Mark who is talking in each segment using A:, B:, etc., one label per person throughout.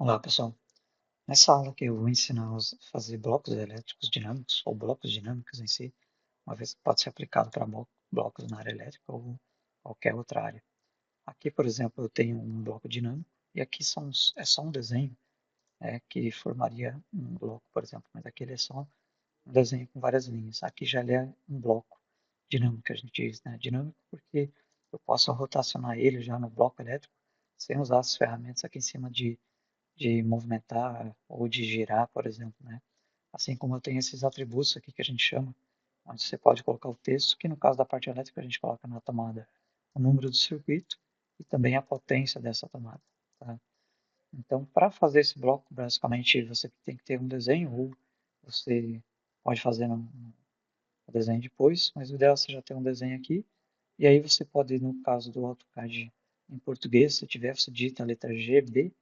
A: Olá, pessoal. Nessa aula aqui eu vou ensinar a fazer blocos elétricos dinâmicos, ou blocos dinâmicos em si, uma vez que pode ser aplicado para blocos na área elétrica ou qualquer outra área. Aqui, por exemplo, eu tenho um bloco dinâmico, e aqui é só um desenho que formaria um bloco, por exemplo, mas aqui ele é só um desenho com várias linhas. Aqui já ele é um bloco dinâmico, que a gente diz, né? Dinâmico porque eu posso rotacionar ele já no bloco elétrico, sem usar as ferramentas aqui em cima de movimentar ou de girar, por exemplo, né? Assim como eu tenho esses atributos aqui que a gente chama, onde você pode colocar o texto, que no caso da parte elétrica a gente coloca na tomada o número do circuito e também a potência dessa tomada, tá? Então, para fazer esse bloco, basicamente você tem que ter um desenho, ou você pode fazer no desenho depois, mas o ideal é você já ter um desenho aqui, e aí você pode, no caso do AutoCAD em português, se tiver, você digita a letra G, B,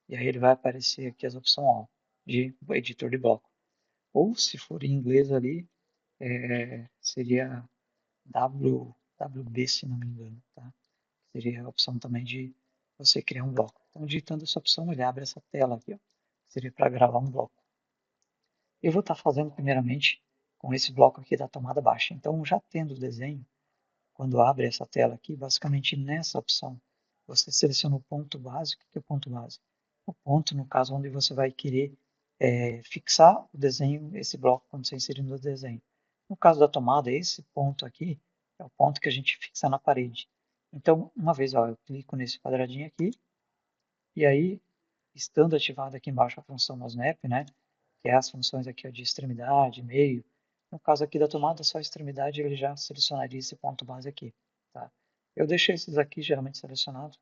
A: e aí ele vai aparecer aqui as opções ó, de editor de bloco. Ou se for em inglês ali, seria WB, se não me engano, tá? Seria a opção também de você criar um bloco. Então, digitando essa opção, ele abre essa tela aqui, ó. Seria para gravar um bloco. Eu vou estar fazendo primeiramente com esse bloco aqui da tomada baixa. Então, já tendo o desenho, quando abre essa tela aqui, basicamente nessa opção, você seleciona o ponto básico. O que é o ponto básico? O ponto, no caso, onde você vai querer fixar o desenho, esse bloco, quando você inserir no desenho. No caso da tomada, esse ponto aqui é o ponto que a gente fixa na parede. Então, uma vez, ó, eu clico nesse quadradinho aqui, e aí, estando ativada aqui embaixo a função no Snap, né, que é as funções aqui ó, de extremidade, meio. No caso aqui da tomada, só a extremidade, ele já selecionaria esse ponto base aqui. Tá? Eu deixei esses aqui geralmente selecionados,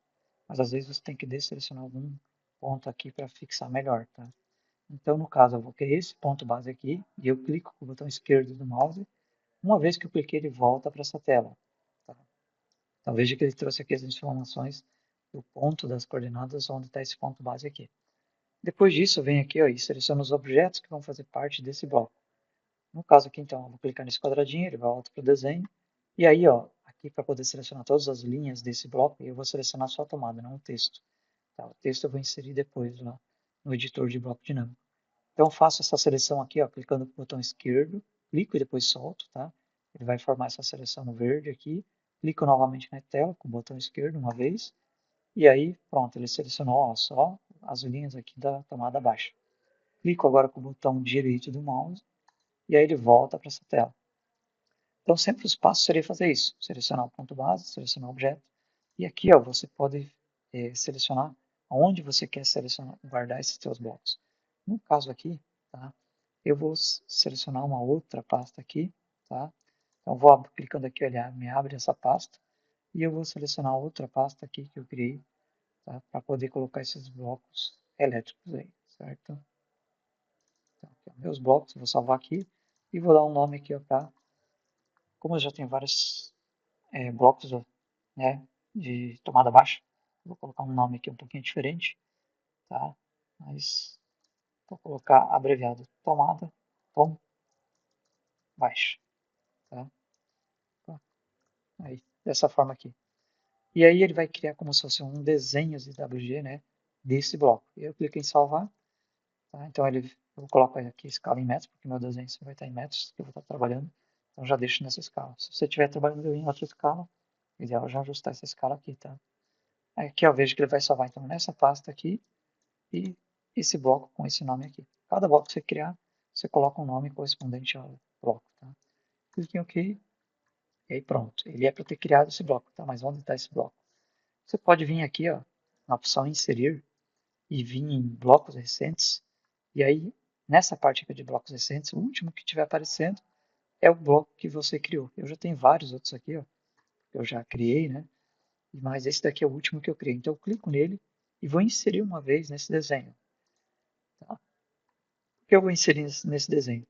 A: mas às vezes você tem que desselecionar algum ponto aqui para fixar melhor. Tá? Então, no caso, eu vou querer esse ponto base aqui, e eu clico com o botão esquerdo do mouse. Uma vez que eu cliquei, ele volta para essa tela. Tá? Então, veja que ele trouxe aqui as informações do ponto das coordenadas onde está esse ponto base aqui. Depois disso, eu venho aqui ó, e seleciono os objetos que vão fazer parte desse bloco. No caso aqui, então, eu vou clicar nesse quadradinho, ele vai volta para o desenho. E aí, ó, aqui para poder selecionar todas as linhas desse bloco, eu vou selecionar só a tomada, não o texto. Tá? O texto eu vou inserir depois lá no editor de bloco dinâmico. Então, eu faço essa seleção aqui, ó, clicando com o botão esquerdo, clico e depois solto, tá? Ele vai formar essa seleção no verde aqui. Clico novamente na tela com o botão esquerdo uma vez. E aí, pronto, ele selecionou ó, só as linhas aqui da tomada baixa. Clico agora com o botão direito do mouse e aí ele volta para essa tela. Então, sempre os passos seria fazer isso. Selecionar o ponto base, selecionar o objeto. E aqui ó, você pode selecionar onde você quer selecionar, guardar esses seus blocos. No caso aqui, tá, eu vou selecionar uma outra pasta aqui. Tá? Então, vou clicando aqui, olhar, me abre essa pasta. E eu vou selecionar outra pasta aqui que eu criei, tá, para poder colocar esses blocos elétricos aí, certo? Então, aqui, ó, meus blocos, eu vou salvar aqui e vou dar um nome aqui para, como eu já tenho vários blocos né, de tomada baixa, vou colocar um nome aqui um pouquinho diferente, tá? Mas vou colocar abreviado tomada, tom, baixa, tá? Tá. Aí, dessa forma aqui. E aí ele vai criar como se fosse um desenho de WG, né, desse bloco. Eu clico em salvar. Tá? Então eu coloco aqui a escala em metros, porque meu desenho sempre vai estar em metros que eu vou estar trabalhando. Então já deixo nessa escala. Se você estiver trabalhando em outra escala, o ideal é já ajustar essa escala aqui, tá? Aí aqui eu vejo que ele vai salvar então nessa pasta aqui e esse bloco com esse nome aqui. Cada bloco que você criar, você coloca um nome correspondente ao bloco, tá? Clique em OK e aí pronto. Ele é para ter criado esse bloco, tá? Mas onde está esse bloco? Você pode vir aqui, ó, na opção inserir e vir em blocos recentes. E aí, nessa parte aqui de blocos recentes, o último que estiver aparecendo é o bloco que você criou. Eu já tenho vários outros aqui, ó, que eu já criei, né? Mas esse daqui é o último que eu criei. Então, eu clico nele e vou inserir uma vez nesse desenho. Tá? Por que eu vou inserir nesse desenho?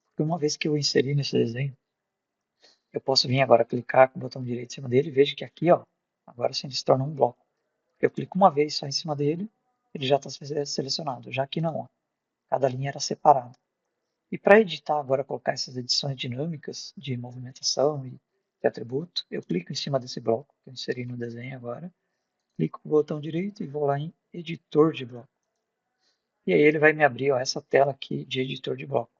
A: Porque uma vez que eu inserir nesse desenho, eu posso vir agora clicar com o botão direito em cima dele e veja que aqui, ó, agora sim ele se torna um bloco. Eu clico uma vez só em cima dele, ele já está selecionado. Já aqui não, ó. Cada linha era separada. E para editar agora, colocar essas edições dinâmicas de movimentação e de atributo, eu clico em cima desse bloco que eu inseri no desenho agora, clico com o botão direito e vou lá em editor de bloco. E aí ele vai me abrir ó, essa tela aqui de editor de bloco.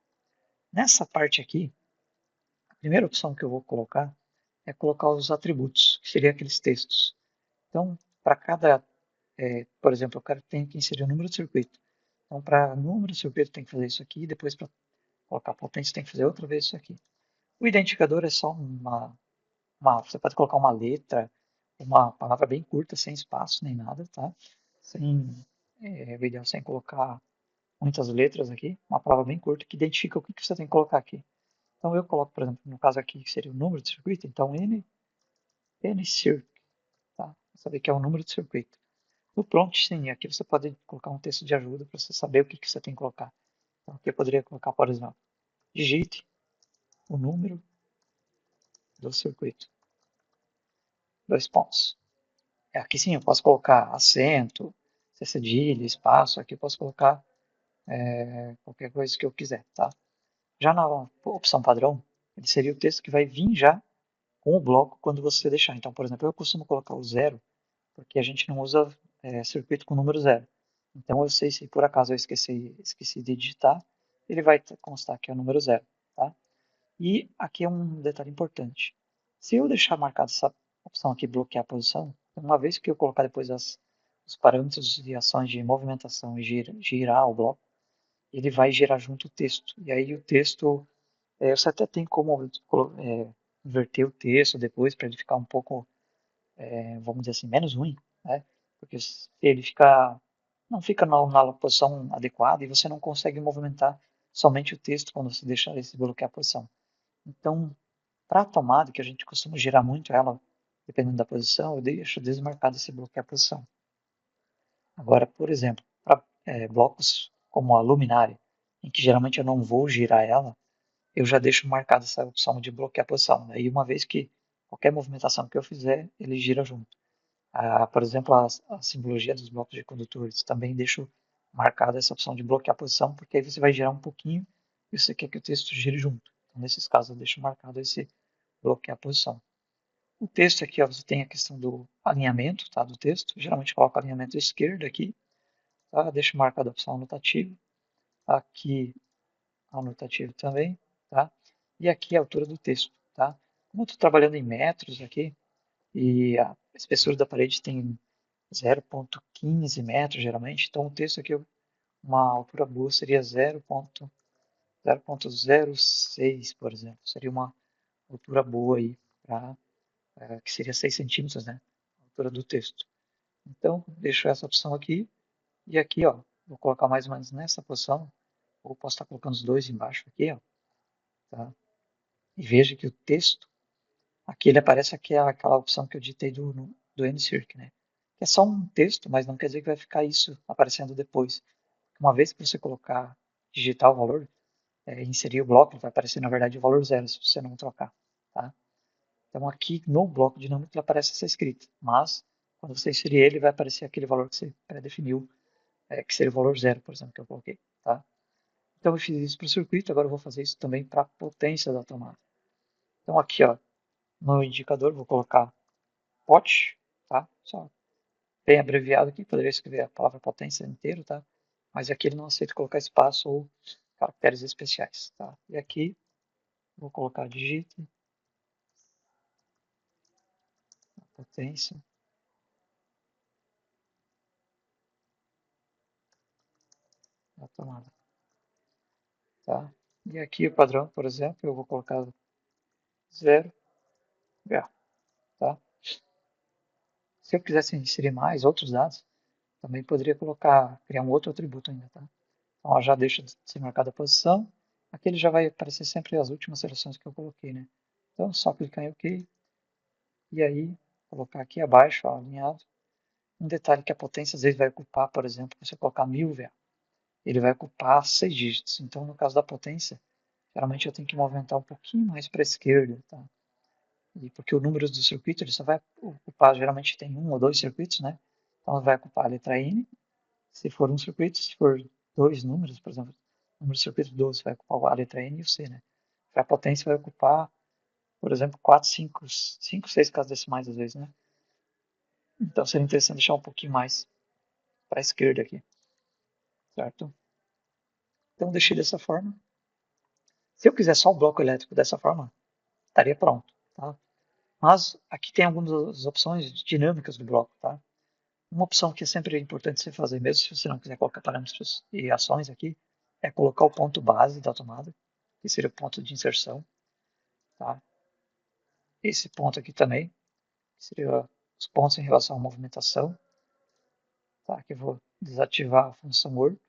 A: Nessa parte aqui, a primeira opção que eu vou colocar é colocar os atributos, que seriam aqueles textos. Então, para cada, por exemplo, eu quero tem que inserir o número de circuito. Então, para número de circuito tem que fazer isso aqui, e depois para colocar potência tem que fazer outra vez isso aqui. O identificador é só você pode colocar uma letra, uma palavra bem curta, sem espaço nem nada, tá? O ideal sem colocar muitas letras aqui, uma palavra bem curta que identifica o que você tem que colocar aqui. Então eu coloco, por exemplo, no caso aqui que seria o número de circuito, então N-circ, tá? Pra saber que é o número de circuito. No prompt, sim, aqui você pode colocar um texto de ajuda para você saber o que você tem que colocar. Então aqui eu poderia colocar, por exemplo, digite o número do circuito. Dois pontos. Aqui sim eu posso colocar acento, cedilha, espaço, aqui eu posso colocar qualquer coisa que eu quiser, tá? Já na opção padrão, ele seria o texto que vai vir já com o bloco quando você deixar. Então, por exemplo, eu costumo colocar o zero, porque a gente não usa circuito com número zero. Então, eu sei se por acaso eu esqueci de digitar, ele vai constar que é o número zero, tá? E aqui é um detalhe importante. Se eu deixar marcada essa opção aqui, bloquear a posição, uma vez que eu colocar depois os parâmetros de ações de movimentação e girar o bloco, ele vai gerar junto o texto. E aí o texto, você até tem como inverter o texto depois para ele ficar um pouco, vamos dizer assim, menos ruim, né? Porque ele não fica na posição adequada e você não consegue movimentar somente o texto quando você deixa esse bloquear a posição. Então, para a tomada, que a gente costuma girar muito ela, dependendo da posição, eu deixo desmarcado esse bloquear a posição. Agora, por exemplo, para blocos como a luminária, em que geralmente eu não vou girar ela, eu já deixo marcada essa opção de bloquear a posição. Aí, uma vez que qualquer movimentação que eu fizer, ele gira junto. Por exemplo, a simbologia dos blocos de condutores, também deixo marcada essa opção de bloquear a posição, porque aí você vai girar um pouquinho e você quer que o texto gire junto. Então, nesses casos, eu deixo marcado esse bloquear a posição. O texto aqui, ó, você tem a questão do alinhamento, tá, do texto. Geralmente coloco alinhamento esquerdo aqui, tá? Deixo marcado a opção anotativo. Aqui, anotativo também, tá? E aqui a altura do texto, tá? Como eu estou trabalhando em metros aqui, e a espessura da parede tem 0,15 metros, geralmente, então o texto aqui, uma altura boa seria 0,06, por exemplo. Seria uma altura boa aí, que seria 6 centímetros, né? A altura do texto. Então, deixo essa opção aqui. E aqui, ó, vou colocar mais ou menos nessa posição. Ou posso estar colocando os dois embaixo aqui, ó. Tá? E veja que o texto, aqui ele aparece aquela opção que eu digitei do NCirc, né? Que é só um texto, mas não quer dizer que vai ficar isso aparecendo depois. Uma vez que você colocar, digitar o valor, inserir o bloco, vai aparecer na verdade o valor zero se você não trocar, tá? Então aqui no bloco dinâmico ele aparece essa escrita, mas quando você inserir ele vai aparecer aquele valor que você pré-definiu, que seria o valor zero, por exemplo, que eu coloquei, tá? Então eu fiz isso para o circuito, agora eu vou fazer isso também para a potência da tomada. Então aqui, ó, no indicador vou colocar pot, tá? Só bem abreviado aqui, poderia escrever a palavra potência inteiro, tá? Mas aqui ele não aceita colocar espaço ou caracteres especiais, tá? E aqui vou colocar digite, potência da tomada, tá? E aqui o padrão, por exemplo, eu vou colocar 0 tá? Se eu quisesse inserir mais outros dados, também poderia criar um outro atributo ainda, tá? Então, ó, já deixa de ser marcada a posição. Aqui ele já vai aparecer sempre as últimas seleções que eu coloquei, né? Então, só clicar em OK. E aí, colocar aqui abaixo, ó, alinhado. Um detalhe que a potência às vezes vai ocupar, por exemplo, se eu colocar 1000 VA, ele vai ocupar 6 dígitos. Então, no caso da potência, geralmente eu tenho que movimentar um pouquinho mais para a esquerda, tá? E porque o número do circuito ele só vai ocupar, geralmente tem um ou dois circuitos, né? Então, vai ocupar a letra N, se for um circuito, se for dois números, por exemplo, o número do circuito 12 vai ocupar a letra N e o C, né? A potência vai ocupar, por exemplo, 4, 5, 6 casas decimais às vezes, né? Então seria interessante deixar um pouquinho mais para a esquerda aqui. certo? Então deixei dessa forma. Se eu quiser só o bloco elétrico dessa forma, estaria pronto, tá? Mas aqui tem algumas opções dinâmicas do bloco, tá? Uma opção que é sempre importante você fazer, mesmo se você não quiser colocar parâmetros e ações aqui, é colocar o ponto base da tomada, que seria o ponto de inserção, tá? Esse ponto aqui também, que seria os pontos em relação à movimentação, tá? Que eu vou desativar a função Word,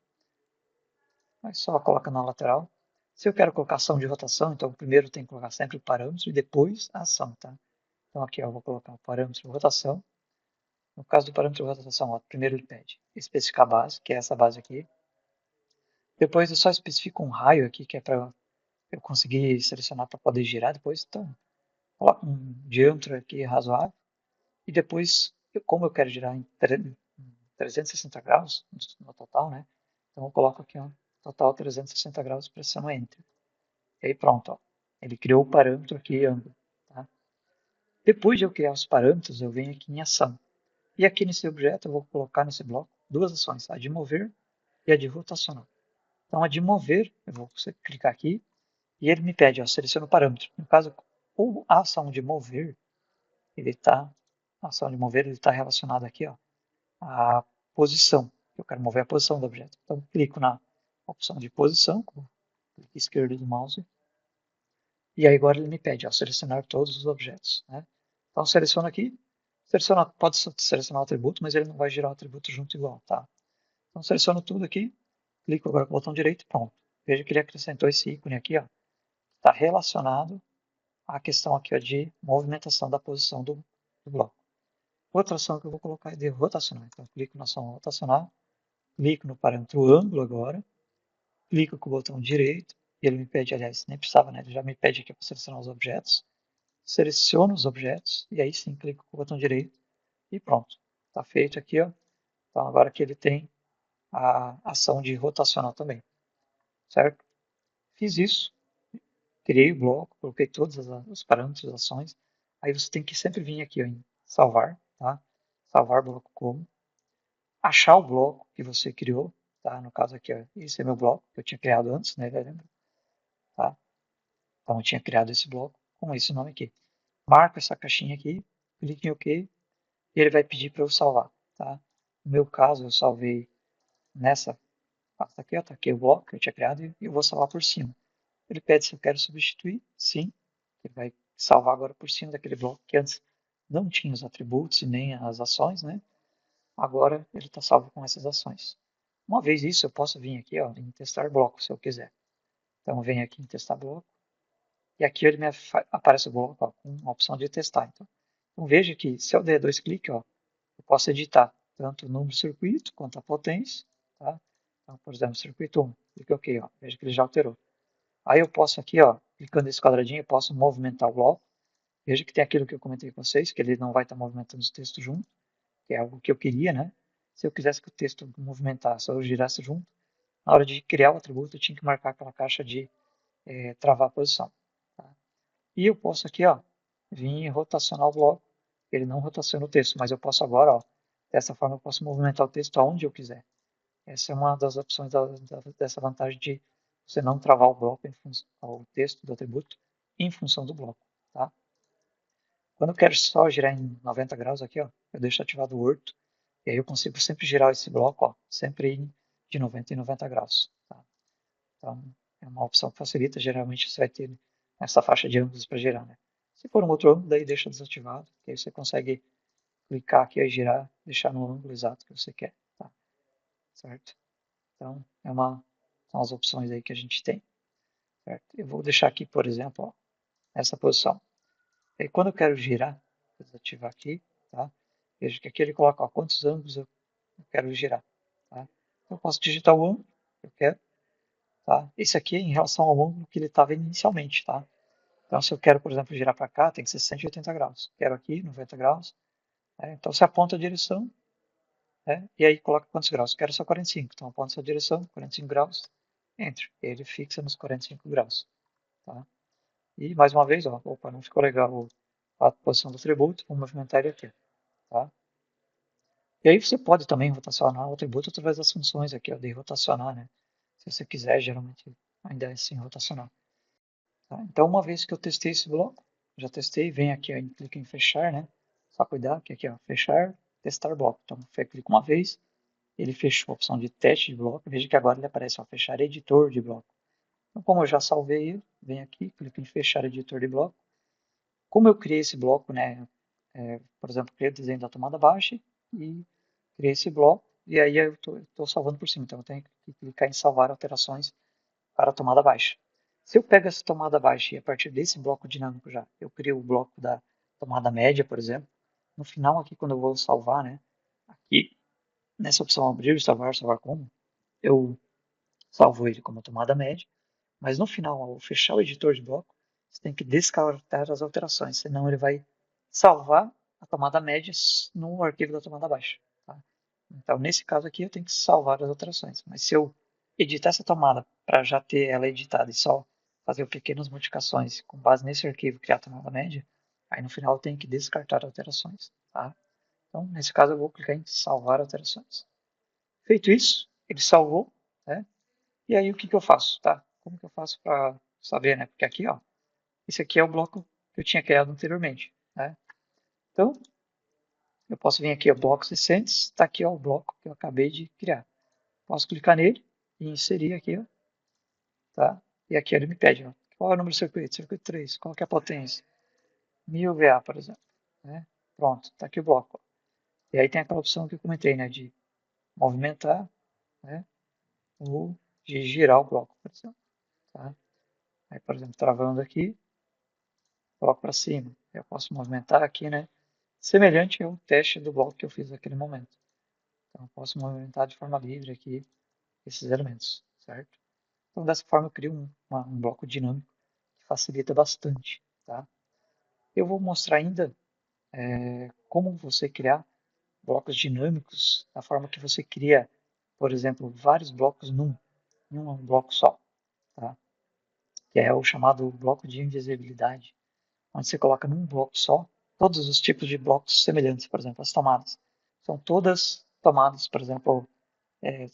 A: mas só coloca na lateral. Se eu quero colocar ação de rotação, então primeiro tem que colocar sempre o parâmetro e depois a ação, tá? Então aqui eu vou colocar o parâmetro de rotação. No caso do parâmetro de rotação, ó, primeiro ele pede especificar a base, que é essa base aqui. Depois eu só especifico um raio aqui, que é para eu conseguir selecionar para poder girar depois. Então, coloco um diâmetro aqui razoável. E depois, como eu quero girar em 360 graus no total, né? Então eu coloco aqui, ó, total 360 graus, pressiono Enter. E aí pronto, ó. Ele criou o parâmetro aqui, ângulo. Tá? Depois de eu criar os parâmetros, eu venho aqui em ação. E aqui nesse objeto eu vou colocar nesse bloco duas ações, a de mover e a de rotacionar. Então a de mover, eu vou clicar aqui e ele me pede, ó, seleciona o parâmetro. No caso, a ação de mover, a ação de mover ele está relacionada aqui, ó, à posição. Eu quero mover a posição do objeto. Então clico na opção de posição, com o clique esquerdo do mouse, e aí agora ele me pede, ó, selecionar todos os objetos. Né? Então seleciono aqui, pode selecionar o atributo, mas ele não vai girar o atributo junto igual, tá? Então seleciono tudo aqui, clico agora com o botão direito e pronto. Veja que ele acrescentou esse ícone aqui, ó, está relacionado à questão aqui ó, de movimentação da posição do bloco. Outra ação que eu vou colocar é de rotacionar. Então clico na ação rotacionar, clico no parâmetro ângulo agora, clico com o botão direito, e ele me pede, aliás, nem precisava, né? Ele já me pede aqui para selecionar os objetos. Seleciono os objetos, e aí sim clico com o botão direito, e pronto. Está feito aqui, ó. Então agora que ele tem a ação de rotacionar também, certo? Fiz isso, criei o bloco, coloquei todos os parâmetros, as ações. Aí você tem que sempre vir aqui ó, em salvar, tá? Salvar bloco como. Achar o bloco que você criou, tá? No caso aqui, ó, esse é meu bloco que eu tinha criado antes, né? Lembra? Tá? Então eu tinha criado esse bloco com esse nome aqui. Marco essa caixinha aqui, clique em OK e ele vai pedir para eu salvar, tá? No meu caso, eu salvei nessa pasta aqui, ó, tá aqui o bloco que eu tinha criado e eu vou salvar por cima. Ele pede se eu quero substituir, sim. Ele vai salvar agora por cima daquele bloco que antes não tinha os atributos e nem as ações, né? Agora ele está salvo com essas ações. Uma vez isso, eu posso vir aqui ó, em testar bloco, se eu quiser. Então, eu venho aqui em testar bloco. E aqui ele me aparece o bloco ó, com a opção de testar. Então, veja que se eu der dois cliques, ó, eu posso editar tanto o número do circuito quanto a potência. Tá? Então, por exemplo, circuito 1. Clique OK. Ó, veja que ele já alterou. Aí eu posso aqui, ó, clicando nesse quadradinho, eu posso movimentar o bloco. Veja que tem aquilo que eu comentei com vocês, que ele não vai estar movimentando os textos junto, que é algo que eu queria, né? Se eu quisesse que o texto movimentasse ou girasse junto, na hora de criar o atributo, eu tinha que marcar aquela caixa de travar a posição. Tá? E eu posso aqui, ó, vir rotacionar o bloco. Ele não rotaciona o texto, mas eu posso agora, ó, dessa forma eu posso movimentar o texto aonde eu quiser. Essa é uma das opções dessa vantagem de você não travar o bloco, o texto do atributo, em função do bloco. Tá? Quando eu quero só girar em 90 graus aqui, ó, eu deixo ativado o Orto, e aí eu consigo sempre girar esse bloco, ó, sempre de 90 em 90 graus. Tá? Então, é uma opção que facilita, geralmente você vai ter essa faixa de ângulos para girar. Né? Se for um outro ângulo, daí deixa desativado, que aí você consegue clicar aqui e girar, deixar no ângulo exato que você quer. Tá? Certo? Então, são as opções aí que a gente tem. Certo? Eu vou deixar aqui, por exemplo, ó, essa posição. E quando eu quero girar, vou desativar aqui, tá? Veja que aqui ele coloca ó, quantos ângulos eu quero girar. Tá? Eu posso digitar o ângulo que eu quero. Tá? Esse aqui é em relação ao ângulo que ele estava inicialmente. Tá? Então, se eu quero, por exemplo, girar para cá, tem que ser 180 graus. Quero aqui, 90 graus. Né? Então, você aponta a direção né? E aí coloca quantos graus. Quero só 45. Então, aponta essa direção, 45 graus. Enter. E ele fixa nos 45 graus. Tá? E mais uma vez, ó, opa, não ficou legal a posição do atributo, vou movimentar ele aqui. Tá? E aí você pode também rotacionar o atributo através das funções aqui, ó, de rotacionar, né? Se você quiser, geralmente ainda é assim rotacionar. Tá? Então, uma vez que eu testei esse bloco, já testei, vem aqui, ó, clica em fechar, né? Só cuidar que aqui, ó, fechar, testar bloco. Então, eu clico uma vez, ele fechou a opção de teste de bloco. Veja que agora ele aparece, ó, fechar editor de bloco. Então, como eu já salvei ele, vem aqui, clico em fechar editor de bloco. Como eu criei esse bloco, né? Por exemplo, criei o desenho da tomada baixa e criei esse bloco, e aí eu estou salvando por cima. Então, eu tenho que clicar em salvar alterações para a tomada baixa. Se eu pego essa tomada baixa e a partir desse bloco dinâmico já, eu crio o bloco da tomada média, por exemplo, no final aqui, quando eu vou salvar, né? Aqui, nessa opção abrir, salvar, salvar como, eu salvo ele como tomada média, mas no final, ao fechar o editor de bloco, você tem que descartar as alterações, senão ele vai salvar a tomada média no arquivo da tomada baixa. Tá? Então, nesse caso aqui, eu tenho que salvar as alterações. Mas se eu editar essa tomada para já ter ela editada e só fazer pequenas modificações com base nesse arquivo, criar a tomada média, aí no final eu tenho que descartar alterações. Tá? Então, nesse caso, eu vou clicar em salvar alterações. Feito isso, ele salvou, né? E aí o que eu faço, tá? Como que eu faço para saber, né? Porque aqui, ó, esse aqui é o bloco que eu tinha criado anteriormente, né? Então, eu posso vir aqui, ó, blocos recentes, está aqui, ó, o bloco que eu acabei de criar. Posso clicar nele e inserir aqui, ó, tá? E aqui ele me pede, ó, qual é o número do circuito? Circuito 3, qual que é a potência? 1000 VA, por exemplo, né? Pronto, tá aqui o bloco. Ó. E aí tem aquela opção que eu comentei, né, de movimentar, né, ou de girar o bloco, por exemplo, tá? Aí, por exemplo, travando aqui, coloco para cima. Eu posso movimentar aqui, né? Semelhante ao teste do bloco que eu fiz naquele momento. Então, eu posso movimentar de forma livre aqui esses elementos, certo? Então, dessa forma, eu crio um bloco dinâmico que facilita bastante, tá? Eu vou mostrar ainda como você criar blocos dinâmicos da forma que você cria, por exemplo, vários blocos em um bloco só, tá? Que é o chamado bloco de invisibilidade, onde você coloca num bloco só todos os tipos de blocos semelhantes, por exemplo, as tomadas. São todas tomadas, por exemplo,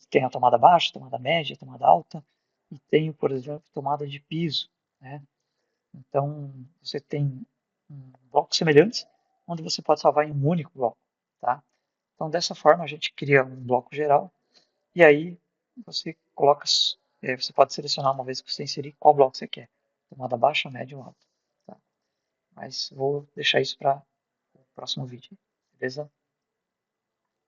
A: tem a tomada baixa, tomada média, tomada alta, e tem, por exemplo, tomada de piso. Né? Então, você tem blocos semelhantes, onde você pode salvar em um único bloco. Tá? Então, dessa forma, a gente cria um bloco geral, e aí você coloca, você pode selecionar uma vez que você inserir qual bloco você quer, tomada baixa, média ou alta. Tá? Mas vou deixar isso para o próximo vídeo, beleza?